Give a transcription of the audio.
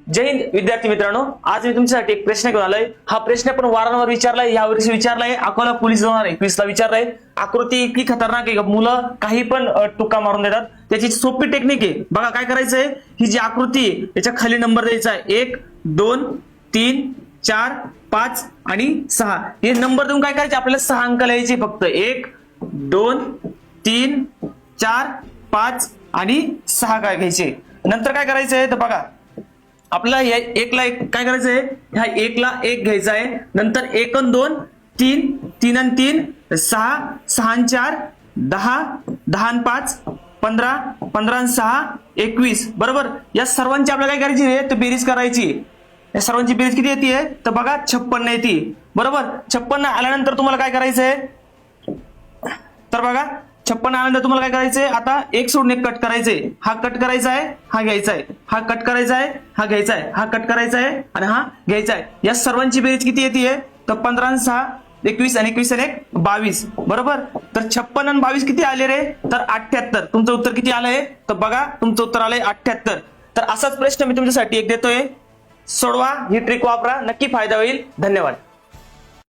जय हिंद विद्यार्थी मित्रांनो, आज मी तुमच्यासाठी एक प्रश्न घेऊन आलोय। हा प्रश्न पण वारंवार विचारलाय, यावर्षी विचारलाय, अकोला पोलीस 2021 ला विचारलाय। आकृती इतकी खतरनाक आहे, मुलं काही पण टुका मारून देतात। त्याची सोपी टेक्निक आहे बघा। काय करायचंय, ही जी आकृती आहे याच्या खाली नंबर द्यायचा आहे 1 2 3 4 5 आणि 6। हे नंबर देऊन काय करायचे, आपल्याला 6 अंक लिहायचे फक्त। 1 2 3 4 5 आणि 6 काय घ्यायचे। नंतर काय करायचंय तर बघा, आपल्याला या 1 ला 1 काय करायचंय, ह्या 1 ला 1 घ्यायचा आहे। नंतर 1 आणि 2 3 3 आणि 3 6 6 आणि 4 10 10 आणि 5 15 15 आणि 6 21 बरोबर। या सर्वांची आपल्याला काय करायची आहे तर बेरीज करायची। या सर्वांची बेरीज किती येते तर बघा 56 येते बरोबर। 56 आल्यानंतर तुम्हाला काय करायचंय तर बघा, 56 आल्यानंतर तुम्हाला काय करायचंय, आता एक सोडून एक कट करायचंय। हा कट करायचा आहे, हा घ्यायचा आहे, हा कट करायचा आहे, हा घ्यायचा आहे, हा कट करायचा आहे आणि हा घ्यायचा आहे। या सर्वांची बेरीज किती येते तर 15 आणि 6 21 आणि 21 आणि 1 22 बरोबर। तर 56 आणि 22 किती आले रे तर 78। तुमचं उत्तर किती आलंय तर बघा, तुमचं उत्तर आलंय 78। तर असाच प्रश्न मी तुमच्यासाठी एक देतोय, सोडवा, ही ट्रिक वापरा, नक्की फायदा होईल। धन्यवाद।